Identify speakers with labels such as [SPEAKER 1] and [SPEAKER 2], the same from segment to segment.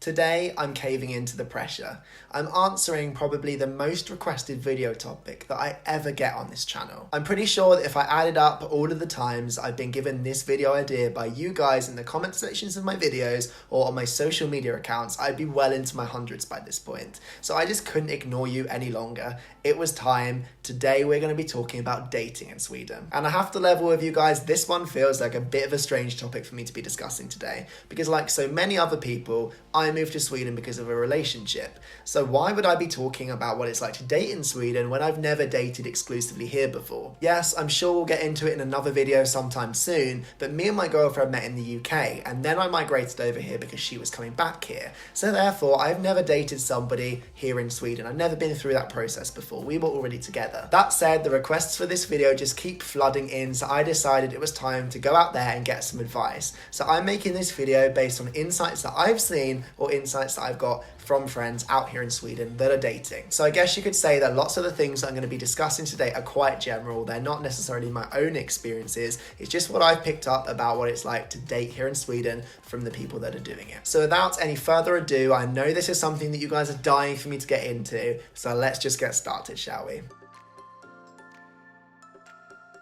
[SPEAKER 1] Today, I'm caving into the pressure. I'm answering probably the most requested video topic that I ever get on this channel. I'm pretty sure that if I added up all of the times I've been given this video idea by you guys in the comment sections of my videos or on my social media accounts, I'd be well into my hundreds by this point. So I just couldn't ignore you any longer. It was time. Today we're going to be talking about dating in Sweden. And I have to level with you guys, this one feels like a bit of a strange topic for me to be discussing today, because like so many other people, I moved to Sweden because of a relationship. So why would I be talking about what it's like to date in Sweden when I've never dated exclusively here before? Yes, I'm sure we'll get into it in another video sometime soon, but me and my girlfriend met in the UK and then I migrated over here because she was coming back here. So therefore, I've never dated somebody here in Sweden. I've never been through that process before. We were already together. That said, the requests for this video just keep flooding in, so I decided it was time to go out there and get some advice. So I'm making this video based on insights that I've seen or insights that I've got from friends out here in Sweden that are dating. So I guess you could say that lots of the things that I'm going to be discussing today are quite general. They're not necessarily my own experiences. It's just what I've picked up about what it's like to date here in Sweden from the people that are doing it. So without any further ado, I know this is something that you guys are dying for me to get into. So let's just get started, shall we?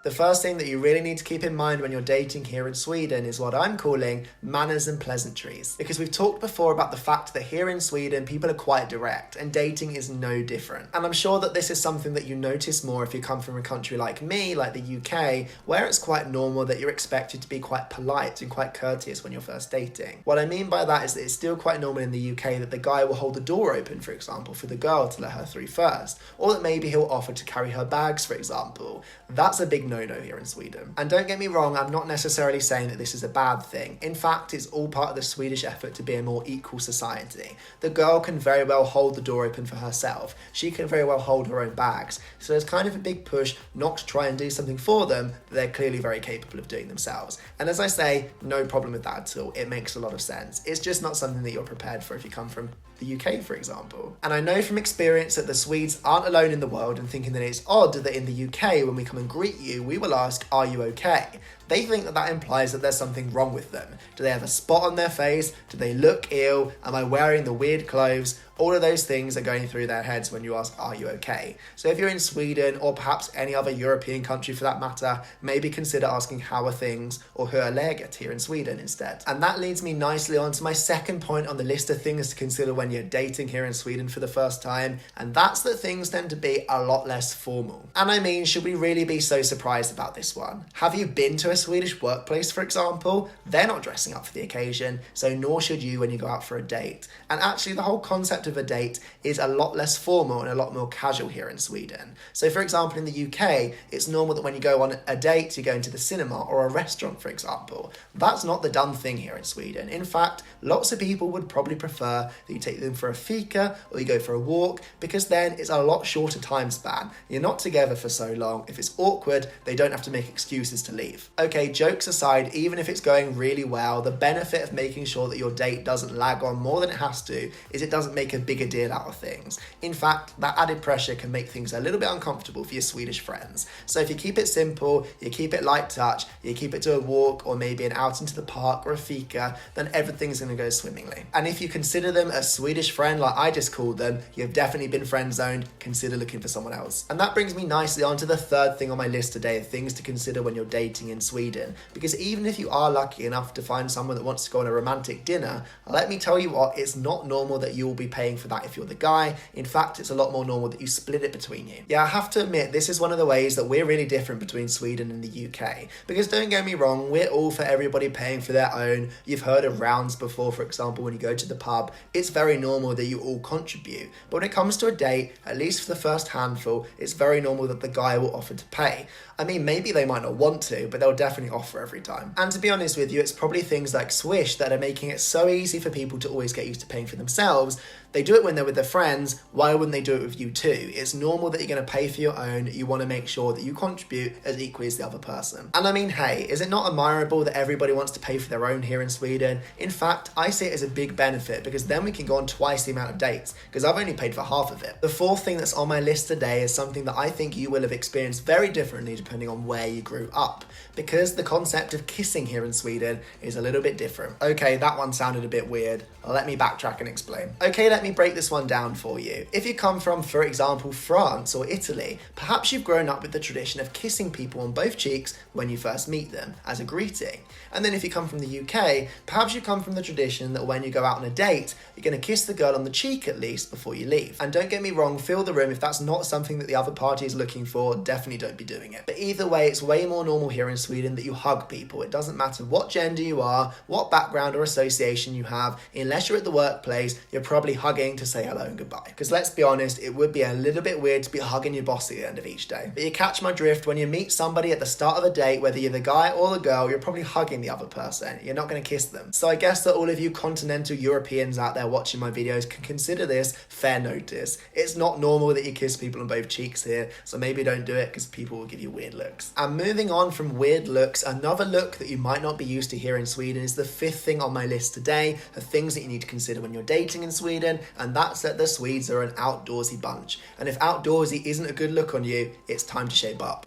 [SPEAKER 1] The first thing that you really need to keep in mind when you're dating here in Sweden is what I'm calling manners and pleasantries. Because we've talked before about the fact that here in Sweden, people are quite direct and dating is no different. And I'm sure that this is something that you notice more if you come from a country like me, like the UK, where it's quite normal that you're expected to be quite polite and quite courteous when you're first dating. What I mean by that is that it's still quite normal in the UK that the guy will hold the door open, for example, for the girl to let her through first. Or that maybe he'll offer to carry her bags, for example. That's a big no-no here in Sweden. And don't get me wrong, I'm not necessarily saying that this is a bad thing. In fact, it's all part of the Swedish effort to be a more equal society. The girl can very well hold the door open for herself. She can very well hold her own bags. So there's kind of a big push not to try and do something for them that they're clearly very capable of doing themselves. And as I say, no problem with that at all. It makes a lot of sense. It's just not something that you're prepared for if you come from the UK, for example. And I know from experience that the Swedes aren't alone in the world in thinking that it's odd that in the UK, when we come and greet you, we will ask, "Are you okay?" They think that that implies that there's something wrong with them. Do they have a spot on their face? Do they look ill? Am I wearing the weird clothes? All of those things are going through their heads when you ask, "Are you okay?" So if you're in Sweden, or perhaps any other European country for that matter, maybe consider asking "How are things?" or "Hur är läget?" here in Sweden instead. And that leads me nicely on to my second point on the list of things to consider when you're dating here in Sweden for the first time, and that's that things tend to be a lot less formal. And I mean, should we really be so surprised about this one? Have you been to a Swedish workplace, for example? They're not dressing up for the occasion, so nor should you when you go out for a date. And actually, the whole concept of a date is a lot less formal and a lot more casual here in Sweden. So for example, in the UK, it's normal that when you go on a date, you go into the cinema or a restaurant, for example. That's not the done thing here in Sweden. In fact, lots of people would probably prefer that you take them for a fika or you go for a walk, because then it's a lot shorter time span. You're not together for so long. If it's awkward, they don't have to make excuses to leave. Okay, jokes aside, even if it's going really well, the benefit of making sure that your date doesn't lag on more than it has to is it doesn't make a bigger deal out of things. In fact, that added pressure can make things a little bit uncomfortable for your Swedish friends. So if you keep it simple, you keep it light touch, you keep it to a walk or maybe an out into the park or a fika, then everything's going to go swimmingly. And if you consider them a Swedish friend like I just called them, you've definitely been friend zoned. Consider looking for someone else. And that brings me nicely on to the third thing on my list today of things to consider when you're dating in Sweden. Because even if you are lucky enough to find someone that wants to go on a romantic dinner, let me tell you what, it's not normal that you will be paying for that if you're the guy. In fact, it's a lot more normal that you split it between you. Yeah, I have to admit, this is one of the ways that we're really different between Sweden and the UK. Because don't get me wrong, we're all for everybody paying for their own. You've heard of rounds before, for example, when you go to the pub. It's very normal that you all contribute. But when it comes to a date, at least for the first handful, it's very normal that the guy will offer to pay. I mean, maybe they might not want to, but they'll definitely offer every time. And to be honest with you, it's probably things like Swedish that are making it so easy for people to always get used to paying for themselves. They do it when they're with their friends. Why wouldn't they do it with you too? It's normal that you're going to pay for your own. You want to make sure that you contribute as equally as the other person. And I mean, hey, is it not admirable that everybody wants to pay for their own here in Sweden? In fact, I see it as a big benefit because then we can go on twice the amount of dates because I've only paid for half of it. The fourth thing that's on my list today is something that I think you will have experienced very differently depending on where you grew up. because the concept of kissing here in Sweden is a little bit different. Okay, that one sounded a bit weird. Let me backtrack and explain. Okay, let me break this one down for you. If you come from, for example, France or Italy, perhaps you've grown up with the tradition of kissing people on both cheeks when you first meet them as a greeting. And then if you come from the UK, perhaps you come from the tradition that when you go out on a date, you're going to kiss the girl on the cheek at least before you leave. And don't get me wrong, feel the room. If that's not something that the other party is looking for, definitely don't be doing it. But either way, it's way more normal here in Sweden that you hug people. It doesn't matter what gender you are, what background or association you have, unless you're at the workplace, you're probably hugging to say hello and goodbye. Because let's be honest, it would be a little bit weird to be hugging your boss at the end of each day. But you catch my drift. When you meet somebody at the start of a date, whether you're the guy or the girl, you're probably hugging the other person. You're not going to kiss them. So I guess that all of you continental Europeans out there watching my videos can consider this fair notice. It's not normal that you kiss people on both cheeks here, so maybe don't do it because people will give you weird looks. And moving on from weird looks, another look that you might not be used to here in Sweden is the fifth thing on my list today of things that you need to consider when you're dating in Sweden, and that's that the Swedes are an outdoorsy bunch. And if outdoorsy isn't a good look on you, it's time to shape up.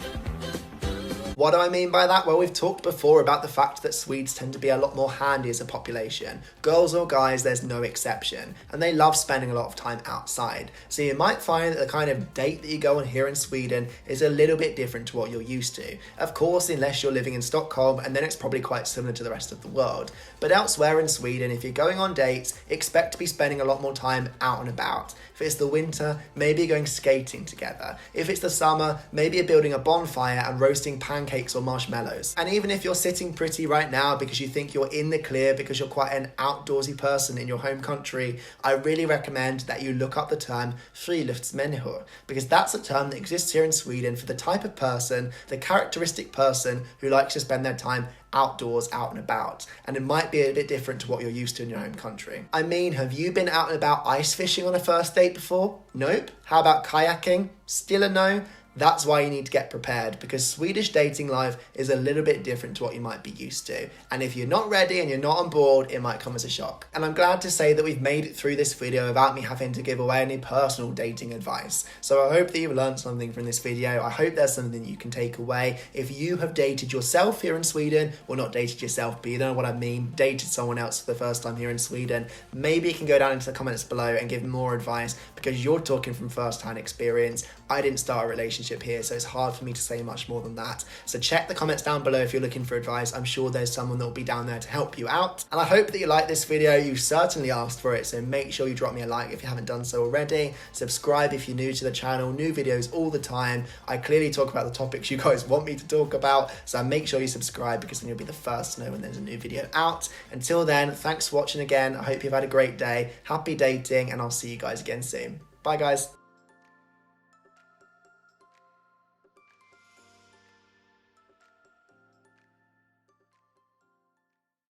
[SPEAKER 1] What do I mean by that? Well, we've talked before about the fact that Swedes tend to be a lot more handy as a population. Girls or guys, there's no exception. And they love spending a lot of time outside. So you might find that the kind of date that you go on here in Sweden is a little bit different to what you're used to. Of course, unless you're living in Stockholm, and then it's probably quite similar to the rest of the world. But elsewhere in Sweden, if you're going on dates, expect to be spending a lot more time out and about. If it's the winter, maybe you're going skating together. If it's the summer, maybe you're building a bonfire and roasting pancakes or marshmallows. And even if you're sitting pretty right now because you think you're in the clear because you're quite an outdoorsy person in your home country, I really recommend that you look up the term friluftsmänniskor, because that's a term that exists here in Sweden for the type of person, the characteristic person who likes to spend their time outdoors, out and about. And it might be a bit different to what you're used to in your home country. I mean, have you been out and about ice fishing on a first date before? Nope. How about kayaking? Still a no? That's why you need to get prepared, because Swedish dating life is a little bit different to what you might be used to. And if you're not ready and you're not on board, it might come as a shock. And I'm glad to say that we've made it through this video without me having to give away any personal dating advice. So I hope that you've learned something from this video. I hope there's something you can take away. If you have dated yourself here in Sweden, well, not dated yourself, but you know what I mean, dated someone else for the first time here in Sweden, maybe you can go down into the comments below and give more advice, because you're talking from first-hand experience. I didn't start a relationship here, so it's hard for me to say much more than that. So check the comments down below if you're looking for advice. I'm sure there's someone that will be down there to help you out. And I hope that you like this video. You certainly asked for it, so make sure you drop me a like if you haven't done so already. Subscribe if you're new to the channel. New videos all the time. I clearly talk about the topics you guys want me to talk about, so make sure you subscribe, because then you'll be the first to know when there's a new video out. Until then, thanks for watching again. I hope you've had a great day. Happy dating, and I'll see you guys again soon. Bye guys.